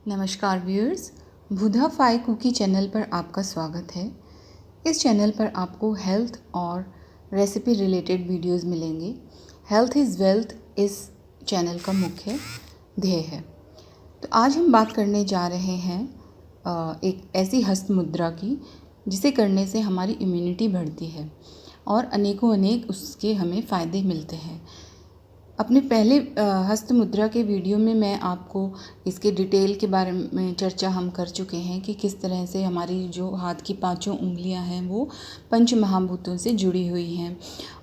नमस्कार व्यूअर्स, बुधा phi cookie channel पर आपका स्वागत है। इस चैनल पर आपको हेल्थ और रेसिपी रिलेटेड वीडियोस मिलेंगे। हेल्थ इज़ वेल्थ इस चैनल का मुख्य ध्येय है। तो आज हम बात करने जा रहे हैं एक ऐसी हस्त मुद्रा की जिसे करने से हमारी इम्यूनिटी बढ़ती है और अनेक उसके हमें फ़ायदे मिलते हैं। अपने पहले हस्त मुद्रा के वीडियो में मैं आपको इसके डिटेल के बारे में चर्चा हम कर चुके हैं कि किस तरह से हमारी जो हाथ की पांचों उंगलियां हैं वो पंच महाभूतों से जुड़ी हुई हैं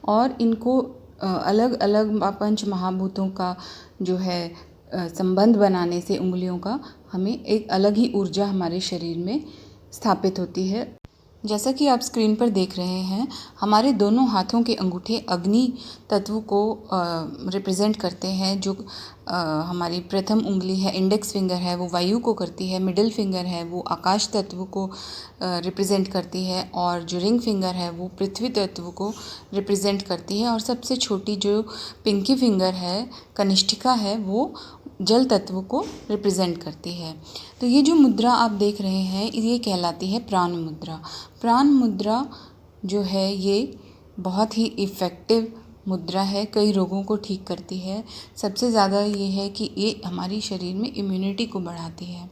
और इनको अलग अलग पंच महाभूतों का जो है संबंध बनाने से उंगलियों का हमें एक अलग ही ऊर्जा हमारे शरीर में स्थापित होती है। जैसा कि आप स्क्रीन पर देख रहे हैं, हमारे दोनों हाथों के अंगूठे अग्नि तत्व को रिप्रेजेंट करते हैं। जो हमारी प्रथम उंगली है, इंडेक्स फिंगर है, वो वायु को करती है। मिडिल फिंगर है वो आकाश तत्व को रिप्रेजेंट करती है और जो रिंग फिंगर है वो पृथ्वी तत्व को रिप्रेजेंट करती है और सबसे छोटी जो पिंकी फिंगर है, कनिष्ठिका है, वो जल तत्व को रिप्रेजेंट करती है। तो ये जो मुद्रा आप देख रहे हैं ये कहलाती है प्राण मुद्रा। प्राण मुद्रा जो है ये बहुत ही इफ़ेक्टिव मुद्रा है, कई रोगों को ठीक करती है। सबसे ज़्यादा ये है कि ये हमारी शरीर में इम्यूनिटी को बढ़ाती है।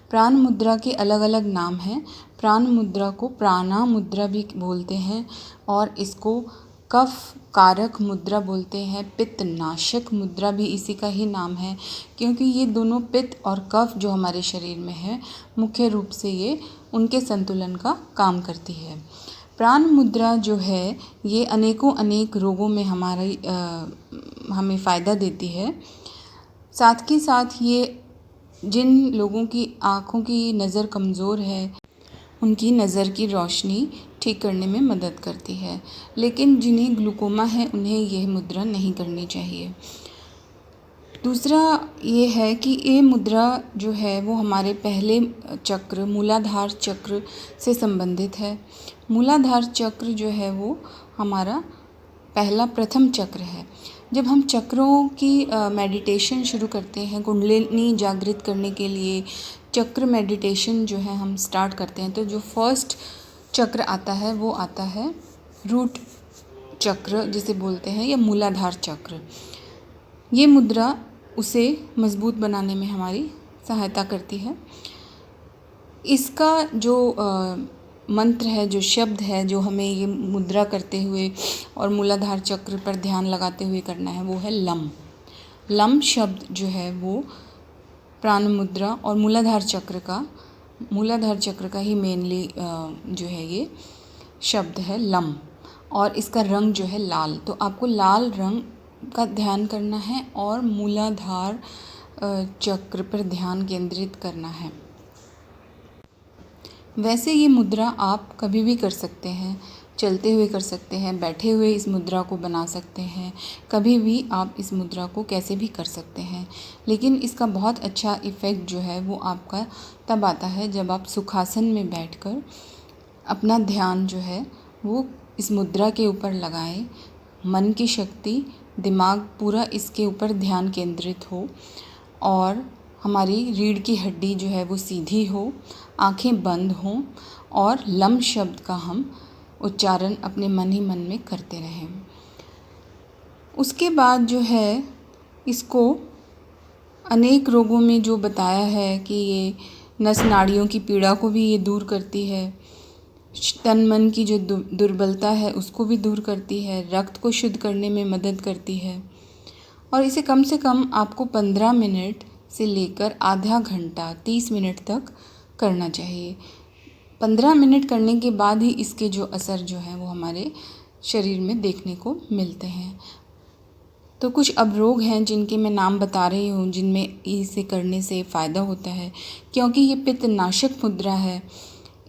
प्राण मुद्रा के अलग अलग नाम हैं। प्राण मुद्रा को प्राणा मुद्रा भी बोलते हैं और इसको कफ कारक मुद्रा बोलते हैं। पित्त नाशक मुद्रा भी इसी का ही नाम है, क्योंकि ये दोनों पित्त और कफ जो हमारे शरीर में है मुख्य रूप से ये उनके संतुलन का काम करती है। प्राण मुद्रा जो है ये अनेक रोगों में हमें फ़ायदा देती है। साथ ही साथ ये जिन लोगों की आँखों की नज़र कमज़ोर है उनकी नज़र की रोशनी ठीक करने में मदद करती है, लेकिन जिन्हें ग्लूकोमा है उन्हें यह मुद्रा नहीं करनी चाहिए। दूसरा ये है कि ये मुद्रा जो है वो हमारे पहले चक्र मूलाधार चक्र से संबंधित है। मूलाधार चक्र जो है वो हमारा प्रथम चक्र है। जब हम चक्रों की मेडिटेशन शुरू करते हैं, कुंडलिनी जागृत करने के लिए चक्र मेडिटेशन जो है हम स्टार्ट करते हैं, तो जो फर्स्ट चक्र आता है वो आता है रूट चक्र जिसे बोलते हैं, या मूलाधार चक्र। ये मुद्रा उसे मजबूत बनाने में हमारी सहायता करती है। इसका जो मंत्र है, जो शब्द है, जो हमें ये मुद्रा करते हुए और मूलाधार चक्र पर ध्यान लगाते हुए करना है, वो है लम। लम शब्द जो है वो प्राण मुद्रा और मूलाधार चक्र का ही मेनली जो है ये शब्द है लम, और इसका रंग जो है लाल। तो आपको लाल रंग का ध्यान करना है और मूलाधार चक्र पर ध्यान केंद्रित करना है। वैसे ये मुद्रा आप कभी भी कर सकते हैं, चलते हुए कर सकते हैं, बैठे हुए इस मुद्रा को बना सकते हैं, कभी भी आप इस मुद्रा को कैसे भी कर सकते हैं। लेकिन इसका बहुत अच्छा इफ़ेक्ट जो है वो आपका तब आता है जब आप सुखासन में बैठकर अपना ध्यान जो है वो इस मुद्रा के ऊपर लगाएं। मन की शक्ति, दिमाग पूरा इसके ऊपर ध्यान केंद्रित हो और हमारी रीढ़ की हड्डी जो है वो सीधी हो, आंखें बंद हों और लम शब्द का हम उच्चारण अपने मन ही मन में करते रहें। उसके बाद जो है इसको अनेक रोगों में जो बताया है कि ये नस नाड़ियों की पीड़ा को भी ये दूर करती है, तन मन की जो दुर्बलता है उसको भी दूर करती है, रक्त को शुद्ध करने में मदद करती है। और इसे कम से कम आपको 15 मिनट से लेकर आधा घंटा 30 मिनट तक करना चाहिए। 15 मिनट करने के बाद ही इसके जो असर जो है वो हमारे शरीर में देखने को मिलते हैं। तो कुछ अब रोग हैं जिनके मैं नाम बता रही हूँ जिनमें इसे करने से फ़ायदा होता है। क्योंकि ये पित्त नाशक मुद्रा है,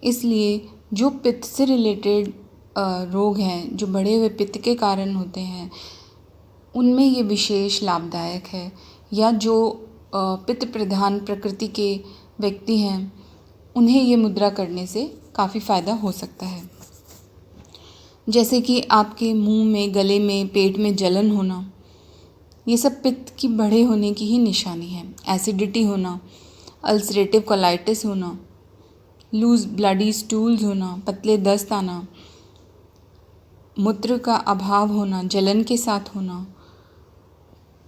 इसलिए जो पित्त से रिलेटेड रोग हैं, जो बढ़े हुए पित्त के कारण होते हैं, उनमें ये विशेष लाभदायक है। या जो पित्त प्रधान प्रकृति के व्यक्ति हैं उन्हें ये मुद्रा करने से काफ़ी फ़ायदा हो सकता है। जैसे कि आपके मुंह में, गले में, पेट में जलन होना, ये सब पित्त की बढ़े होने की ही निशानी है। एसिडिटी होना, अल्सरेटिव कोलाइटिस होना, लूज ब्लडी स्टूल्स होना, पतले दस्त आना, मूत्र का अभाव होना, जलन के साथ होना,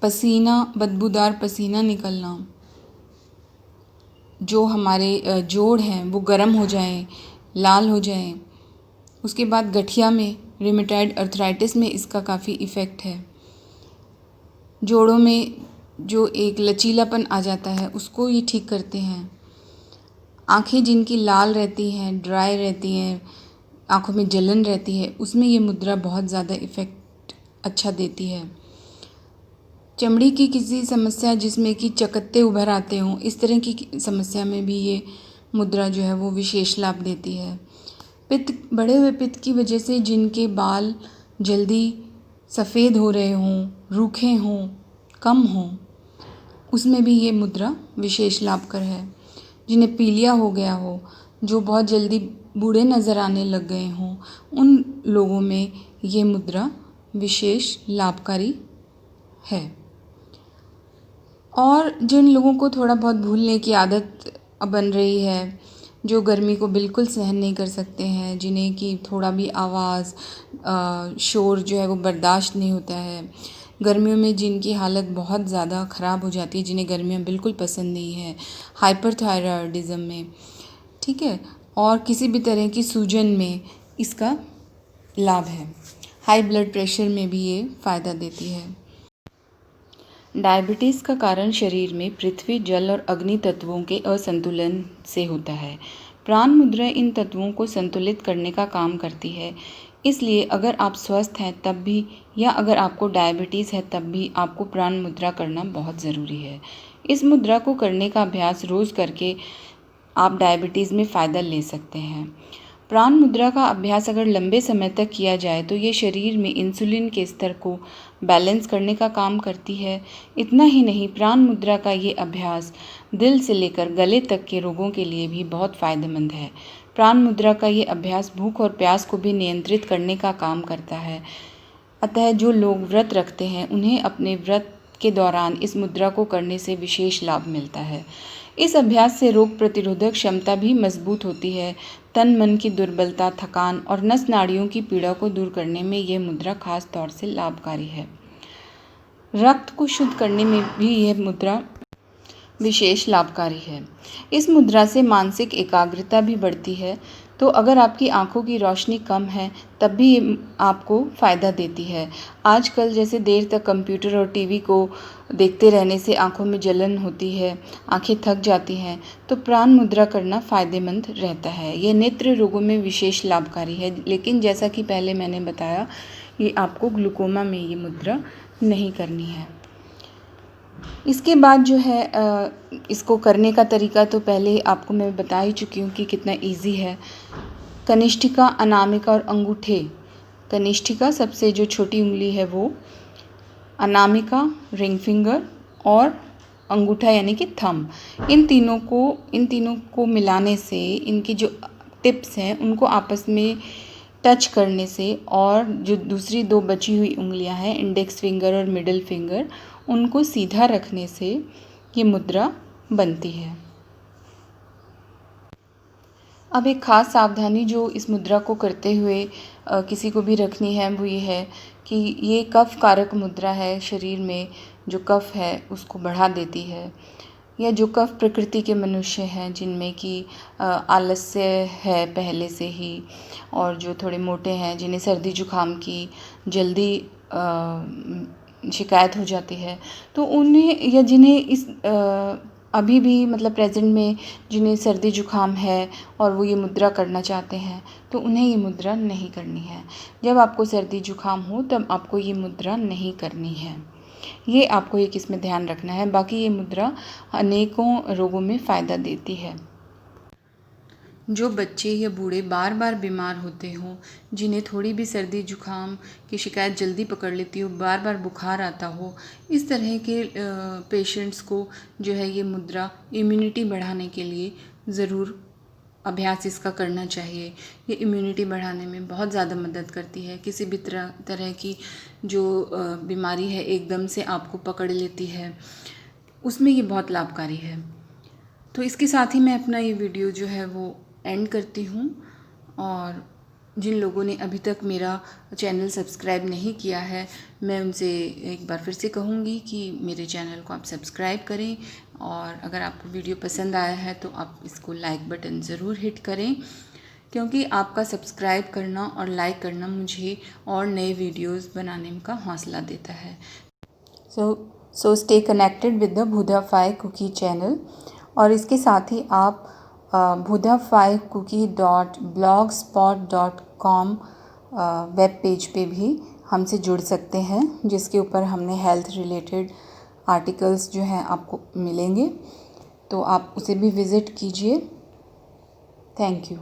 पसीना, बदबूदार पसीना निकलना, जो हमारे जोड़ हैं वो गर्म हो जाएं, लाल हो जाएं। उसके बाद गठिया में, रिमेटॉइड अर्थराइटिस में इसका काफ़ी इफ़ेक्ट है। जोड़ों में जो एक लचीलापन आ जाता है उसको ये ठीक करते हैं। आँखें जिनकी लाल रहती हैं, ड्राई रहती हैं, आँखों में जलन रहती है, उसमें ये मुद्रा बहुत ज़्यादा इफ़ेक्ट अच्छा देती है। चमड़ी की किसी समस्या जिसमें कि चकत्ते उभर आते हों, इस तरह की समस्या में भी ये मुद्रा जो है वो विशेष लाभ देती है। पित्त, बढ़े हुए पित्त की वजह से जिनके बाल जल्दी सफ़ेद हो रहे हों, रूखे हों, कम हों, उसमें भी ये मुद्रा विशेष लाभकर है। जिन्हें पीलिया हो गया हो, जो बहुत जल्दी बूढ़े नज़र आने लग गए हों, उन लोगों में ये मुद्रा विशेष लाभकारी है। और जिन लोगों को थोड़ा बहुत भूलने की आदत बन रही है, जो गर्मी को बिल्कुल सहन नहीं कर सकते हैं, जिन्हें कि थोड़ा भी आवाज़ शोर जो है वो बर्दाश्त नहीं होता है, गर्मियों में जिनकी हालत बहुत ज़्यादा ख़राब हो जाती है, जिन्हें गर्मियाँ बिल्कुल पसंद नहीं है, हाइपरथायरॉयडिज़म में, ठीक है, और किसी भी तरह की सूजन में इसका लाभ है। हाई ब्लड प्रेशर में भी ये फ़ायदा देती है। डायबिटीज़ का कारण शरीर में पृथ्वी, जल और अग्नि तत्वों के असंतुलन से होता है। प्राण मुद्रा इन तत्वों को संतुलित करने का काम करती है। इसलिए अगर आप स्वस्थ हैं तब भी, या अगर आपको डायबिटीज़ है तब भी आपको प्राण मुद्रा करना बहुत ज़रूरी है। इस मुद्रा को करने का अभ्यास रोज़ करके आप डायबिटीज़ में फ़ायदा ले सकते हैं। प्राण मुद्रा का अभ्यास अगर लंबे समय तक किया जाए तो ये शरीर में इंसुलिन के स्तर को बैलेंस करने का काम करती है। इतना ही नहीं, प्राण मुद्रा का ये अभ्यास दिल से लेकर गले तक के रोगों के लिए भी बहुत फ़ायदेमंद है। प्राण मुद्रा का ये अभ्यास भूख और प्यास को भी नियंत्रित करने का काम करता है। अतः जो लोग व्रत रखते हैं उन्हें अपने व्रत के दौरान इस मुद्रा को करने से विशेष लाभ मिलता है। इस अभ्यास से रोग प्रतिरोधक क्षमता भी मजबूत होती है। तन मन की दुर्बलता, थकान और नस नाड़ियों की पीड़ा को दूर करने में यह मुद्रा खास तौर से लाभकारी है। रक्त को शुद्ध करने में भी यह मुद्रा विशेष लाभकारी है। इस मुद्रा से मानसिक एकाग्रता भी बढ़ती है। तो अगर आपकी आंखों की रोशनी कम है तब भी ये आपको फ़ायदा देती है। आजकल जैसे देर तक कंप्यूटर और टीवी को देखते रहने से आंखों में जलन होती है, आंखें थक जाती हैं, तो प्राण मुद्रा करना फ़ायदेमंद रहता है। ये नेत्र रोगों में विशेष लाभकारी है, लेकिन जैसा कि पहले मैंने बताया, ये आपको ग्लूकोमा में ये मुद्रा नहीं करनी है। इसके बाद जो है इसको करने का तरीका तो पहले आपको मैं बता ही चुकी हूँ कि कितना इजी है। कनिष्ठिका, अनामिका और अंगूठे। कनिष्ठिका सबसे जो छोटी उंगली है वो, अनामिका रिंग फिंगर और अंगूठा यानी कि थंब। इन तीनों को मिलाने से, इनकी जो टिप्स हैं उनको आपस में टच करने से, और जो दूसरी दो बची हुई उंगलियां हैं, इंडेक्स फिंगर और मिडिल फिंगर, उनको सीधा रखने से ये मुद्रा बनती है। अब एक ख़ास सावधानी जो इस मुद्रा को करते हुए किसी को भी रखनी है वो ये है कि ये कफ कारक मुद्रा है। शरीर में जो कफ है उसको बढ़ा देती है। या जो कफ प्रकृति के मनुष्य हैं जिनमें कि आलस्य है पहले से ही, और जो थोड़े मोटे हैं, जिन्हें सर्दी जुकाम की जल्दी शिकायत हो जाती है, तो उन्हें, या जिन्हें इस अभी भी मतलब प्रेजेंट में जिन्हें सर्दी जुकाम है और वो ये मुद्रा करना चाहते हैं, तो उन्हें ये मुद्रा नहीं करनी है। जब आपको सर्दी जुकाम हो तब आपको ये मुद्रा नहीं करनी है। ये आपको एक इसमें ध्यान रखना है। बाकी ये मुद्रा अनेकों रोगों में फ़ायदा देती है। जो बच्चे या बूढ़े बार बार बीमार होते हों, जिन्हें थोड़ी भी सर्दी जुकाम की शिकायत जल्दी पकड़ लेती हो, बार बार बुखार आता हो, इस तरह के पेशेंट्स को जो है ये मुद्रा इम्यूनिटी बढ़ाने के लिए ज़रूर अभ्यास इसका करना चाहिए। ये इम्यूनिटी बढ़ाने में बहुत ज़्यादा मदद करती है। किसी भी तरह की जो बीमारी है एकदम से आपको पकड़ लेती है, उसमें ये बहुत लाभकारी है। तो इसके साथ ही मैं अपना ये वीडियो जो है वो एंड करती हूँ। और जिन लोगों ने अभी तक मेरा चैनल सब्सक्राइब नहीं किया है, मैं उनसे एक बार फिर से कहूँगी कि मेरे चैनल को आप सब्सक्राइब करें। और अगर आपको वीडियो पसंद आया है तो आप इसको लाइक बटन ज़रूर हिट करें, क्योंकि आपका सब्सक्राइब करना और लाइक करना मुझे और नए वीडियोस बनाने का हौसला देता है। So stay connected with the भूदाफाई कुकी चैनल। और इसके साथ ही आप bhudaphaiCookie.blogspot.com वेब पेज पे भी हमसे जुड़ सकते हैं, जिसके ऊपर हमने हेल्थ रिलेटेड आर्टिकल्स जो हैं आपको मिलेंगे, तो आप उसे भी विज़िट कीजिए। Thank you.